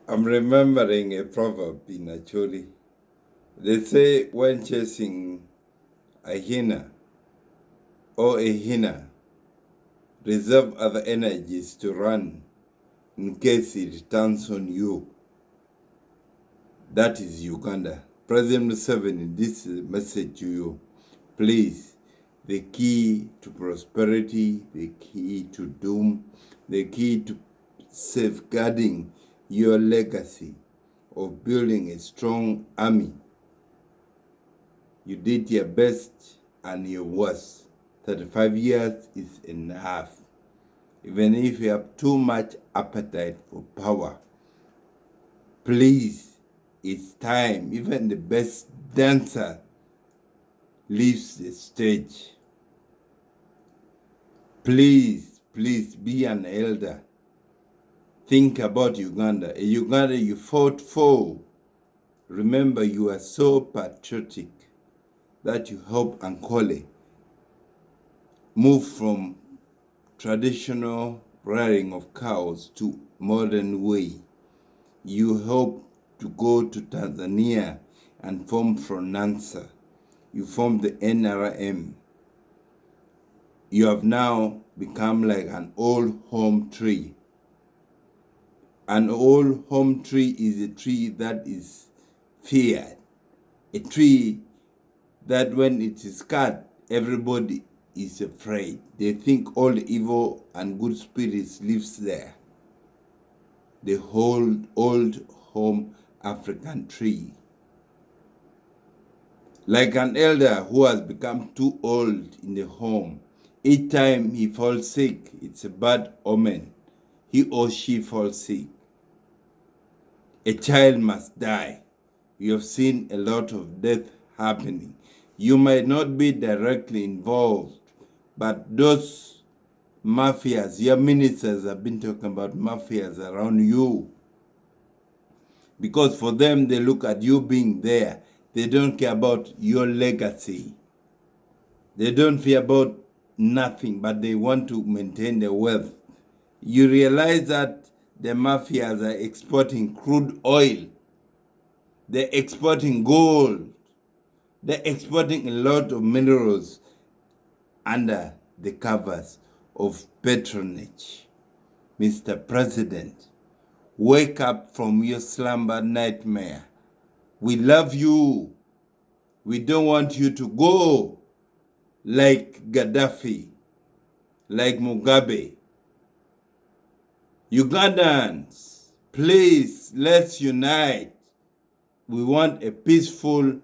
I'm remembering a proverb in Acholi. They say when chasing a hyena or a hyena, reserve other energies to run in case it turns on you. That is Uganda. President Museveni, this is a message to you. Please, the key to prosperity, the key to doom, the key to safeguarding your legacy of building a strong army. You did your best and your worst. 35 years is enough. Even if you have too much appetite for power, please, it's time. Even the best dancer leaves the stage. Please, please be an elder. Think about Uganda. A Uganda you fought for. Remember, you are so patriotic that you help Ankole move from traditional rearing of cows to modern way. You help to go to Tanzania and form Fronansa. You formed the NRM. You have now become like an old home tree. An old home tree is a tree that is feared. A tree that when it is cut, everybody is afraid. They think all the evil and good spirits lives there. The whole old home African tree. Like an elder who has become too old in the home, each time he falls sick, it's a bad omen. He or she falls sick. A child must die. You have seen a lot of death happening. You might not be directly involved, but those mafias, your ministers have been talking about mafias around you. Because for them, they look at you being there. They don't care about your legacy. They don't fear about nothing, but they want to maintain their wealth. You realize that the mafias are exporting crude oil. They're exporting gold. They're exporting a lot of minerals under the covers of patronage. Mr. President, wake up from your slumber nightmare. We love you. We don't want you to go like Gaddafi, like Mugabe. Ugandans, please, let's unite. We want a peaceful,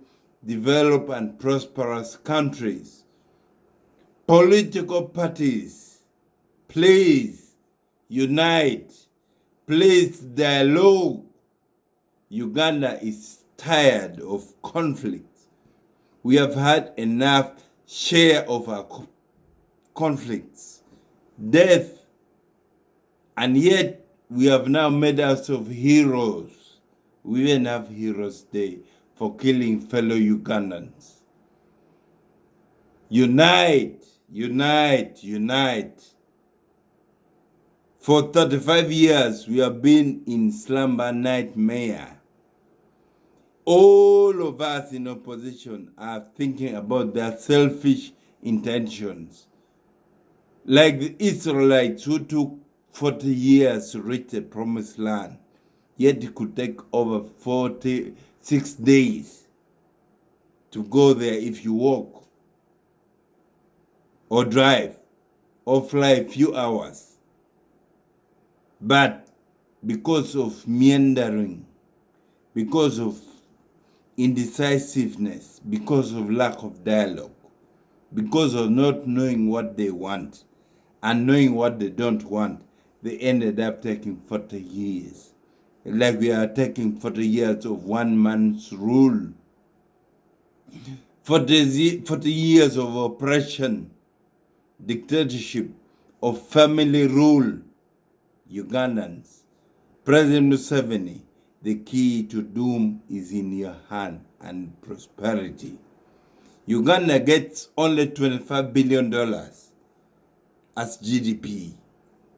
developed, and prosperous countries. Political parties, please unite. Please dialogue. Uganda is tired of conflict. We have had enough share of our conflicts, death, and yet we have now made us of heroes. We even have Heroes Day for killing fellow Ugandans. Unite, unite, unite. For 35 years, we have been in slumber nightmare. All of us in opposition are thinking about their selfish intentions. Like the Israelites who took 40 years to reach the promised land, yet it could take over 46 days to go there if you walk or drive or fly a few hours. But because of meandering, because of indecisiveness, because of lack of dialogue, because of not knowing what they want and knowing what they don't want, they ended up taking 40 years. Like we are taking 40 years of one man's rule. 40 years of oppression, dictatorship, of family rule. Ugandans, President Museveni, the key to doom is in your hand and prosperity. Uganda gets only $25 billion as GDP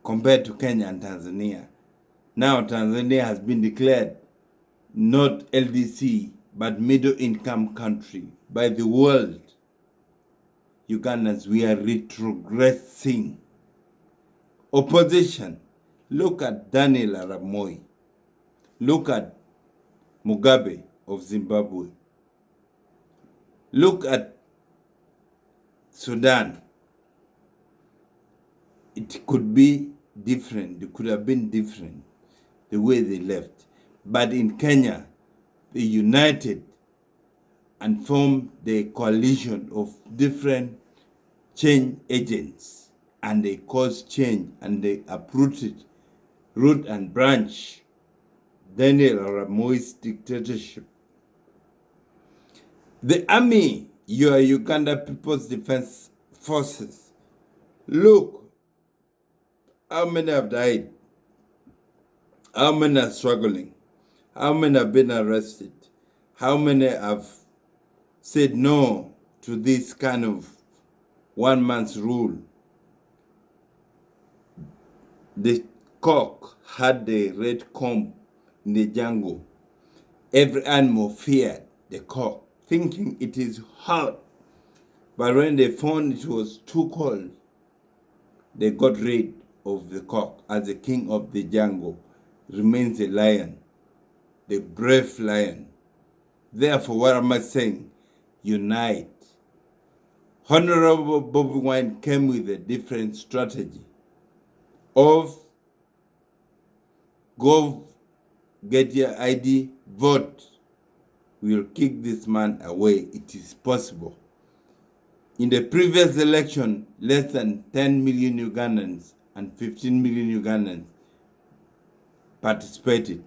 compared to Kenya and Tanzania. Now Tanzania has been declared not LDC, but middle income country by the world. Ugandans, we are retrogressing. Opposition, look at Daniel Arap Moi. Look at Mugabe of Zimbabwe. Look at Sudan. It could be different. It could have been different the way they left. But in Kenya, they united and formed the coalition of different change agents, and they caused change, and they uprooted root and branch Daniel Arap Moi's dictatorship. The army, your Uganda People's Defense Forces, look how many have died, how many are struggling, how many have been arrested, how many have said no to this kind of one man's rule. The cock had the red comb in the jungle. Every animal feared the cock, thinking it is hot. But when they found it was too cold, they got rid of the cock as the king of the jungle. Remains a lion, the brave lion. Therefore, what am I saying? Unite. Honorable Bobby Wine came with a different strategy of go get your ID, vote. We will kick this man away. It is possible. In the previous election, less than 10 million Ugandans and 15 million Ugandans participated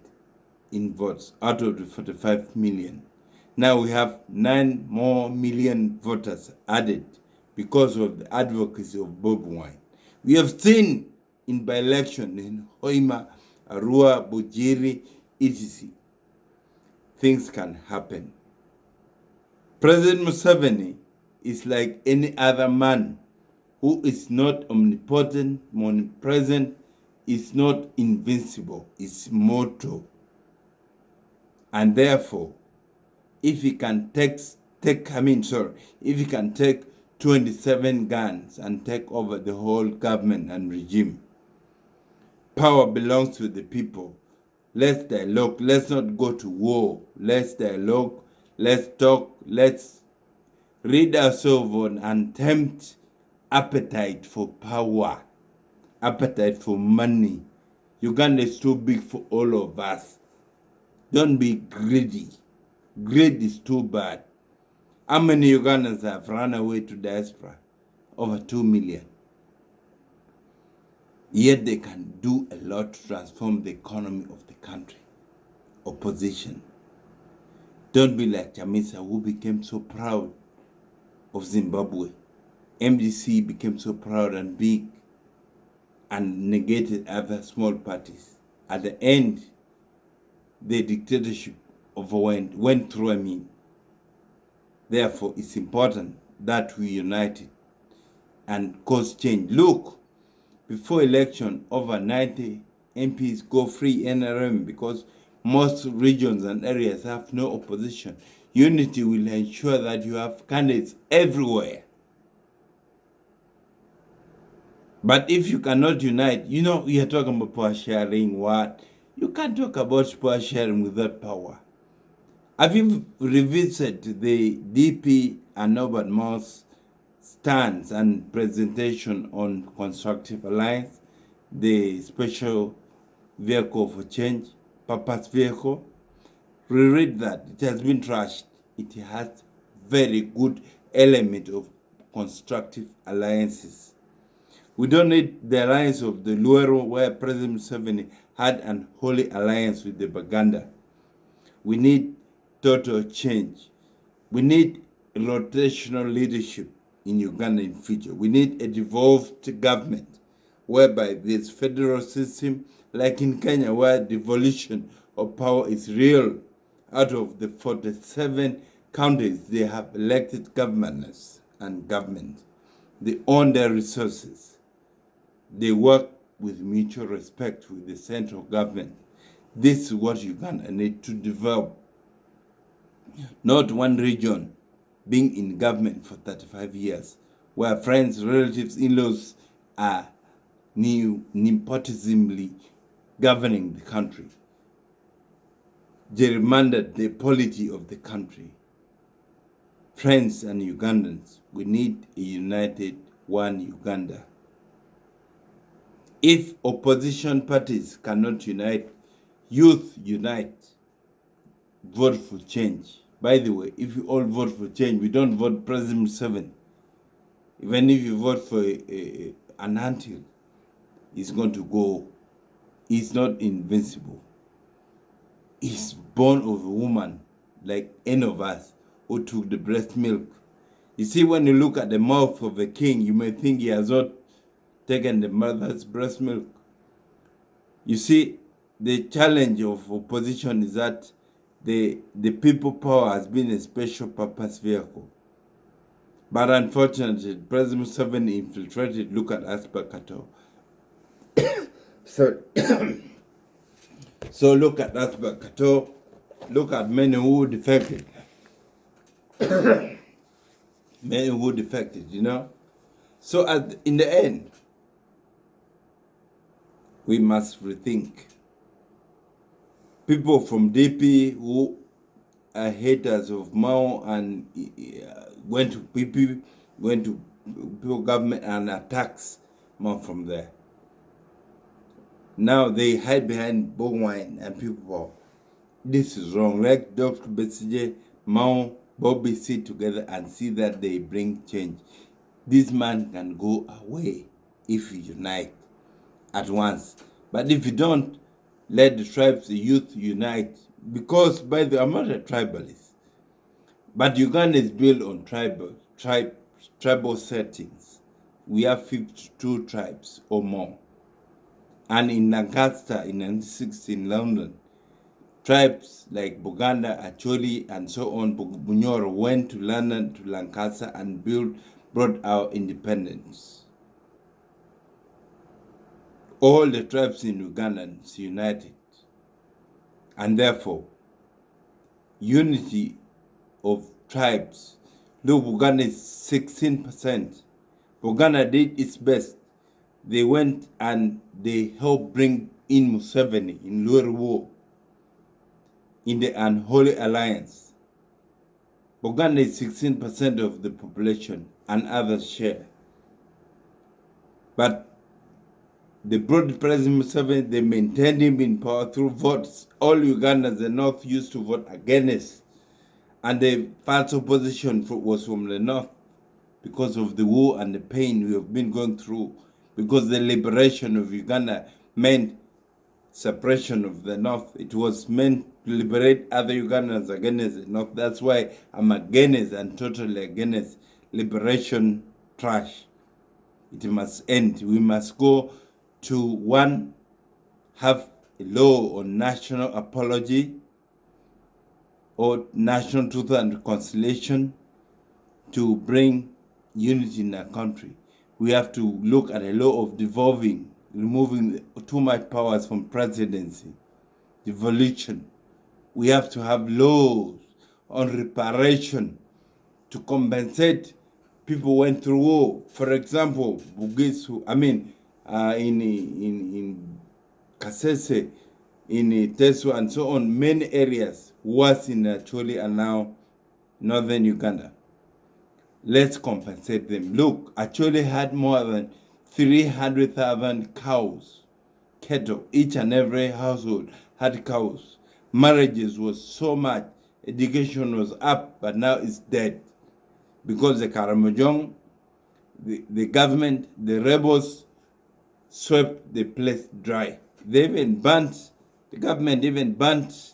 in votes out of the 45 million. Now we have 9 more million voters added because of the advocacy of Bob Wine. We have seen in by-election in Hoima, Arua, Bujiri, etc. Things can happen. President Museveni is like any other man who is not omnipotent, omnipresent, is not invincible, is mortal. And therefore, if he can if he can take 27 guns and take over the whole government and regime, power belongs to the people. Let's dialogue. Let's not go to war. Let's dialogue. Let's talk. Let's rid ourselves on untamed appetite for power, appetite for money. Uganda is too big for all of us. Don't be greedy. Greed is too bad. How many Ugandans have run away to diaspora? Over 2 million. Yet they can do a lot to transform the economy of the country. Opposition. Don't be like Chamisa, who became so proud of Zimbabwe. MDC became so proud and big and negated other small parties. At the end, the dictatorship went through. Therefore, it's important that we unite and cause change. Look, before election, over 90 MPs go free NRM because most regions and areas have no opposition. Unity will ensure that you have candidates everywhere. But if you cannot unite, we are talking about power sharing, what? You can't talk about power sharing without power. Have you revisited the DP and Norbert Moss stance and presentation on constructive alliance, the special vehicle for change, purpose vehicle? Reread that. It has been trashed. It has very good element of constructive alliances. We don't need the alliance of the Luero, where President Museveni had an holy alliance with the Baganda. We need total change. We need rotational leadership in Uganda in future. We need a devolved government whereby this federal system, like in Kenya, where devolution of power is real. Out of the 47 counties, they have elected governors and government. They own their resources. They work with mutual respect with the central government. This is what Uganda need to develop. Not one region being in government for 35 years, where friends, relatives, in-laws are nepotismally governing the country, gerrymandered the polity of the country. Friends and Ugandans, we need a united one Uganda. If opposition parties cannot unite, youth unite, vote for change. By the way, if you all vote for change, we don't vote President 7. Even if you vote for an until, he's going to go. He's not invincible. He's born of a woman like any of us who took the breast milk. You see, when you look at the mouth of a king, you may think he has not taken the mother's breast milk. You see, the challenge of opposition is that the people power has been a special purpose vehicle. But unfortunately, President Museveni infiltrated. Look at Asper-Kato. So look at Asper-Kato. Look at many who defected. Many who defected, you know. So in the end, we must rethink. People from DP who are haters of Mao and went to PP, went to people government and attacks Mao from there. Now they hide behind Bowine and people. This is wrong. Let Dr. Besije, Mao, Bobby sit together and see that they bring change. This man can go away if you unite at once. But if you don't, let the tribes, the youth unite. Because, by the way, I'm not a tribalist. But Uganda is built on tribal settings. We have 52 tribes or more. And in Lancaster, in 1960, in London, tribes like Buganda, Acholi, and so on, Bunyoro, went to London, to Lancaster, and brought our independence. All the tribes in Uganda united. And therefore, unity of tribes. Look, Buganda is 16%. Buganda did its best. They went and they helped bring in Museveni in Luo War, in the Unholy Alliance. Buganda is 16% of the population and others share. But they brought President Museveni, they maintained him in power through votes. All Ugandans, the North, used to vote against. And the first opposition was from the North because of the war and the pain we have been going through. Because the liberation of Uganda meant suppression of the North. It was meant to liberate other Ugandans against the North. That's why I'm against and totally against liberation trash. It must end. We must go to one, have a law on national apology or national truth and reconciliation to bring unity in our country. We have to look at a law of devolving, removing too much powers from presidency, devolution. We have to have laws on reparation to compensate people who went through war. For example, Bugisu, in Kasese, in Teso, and so on, many areas was in Acholi and now northern Uganda. Let's compensate them. Look, Acholi had more than 300,000 cows, cattle. Each and every household had cows. Marriages was so much. Education was up, but now it's dead. Because the Karamojong, the government, the rebels swept the place dry. They even burnt, the government even burnt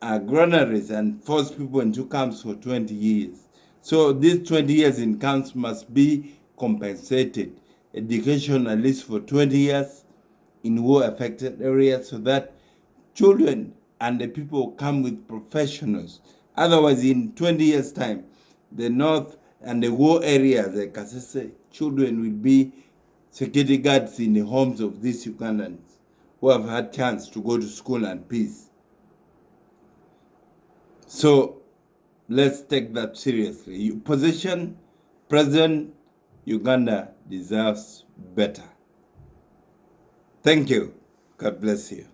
granaries and forced people into camps for 20 years. So these 20 years in camps must be compensated. Education at least for 20 years in war-affected areas so that children and the people come with professionals. Otherwise, in 20 years' time, the North and the war areas, like Kasese, children will be security guards in the homes of these Ugandans who have had chance to go to school and peace. So let's take that seriously. Position President Uganda deserves better. Thank you. God bless you.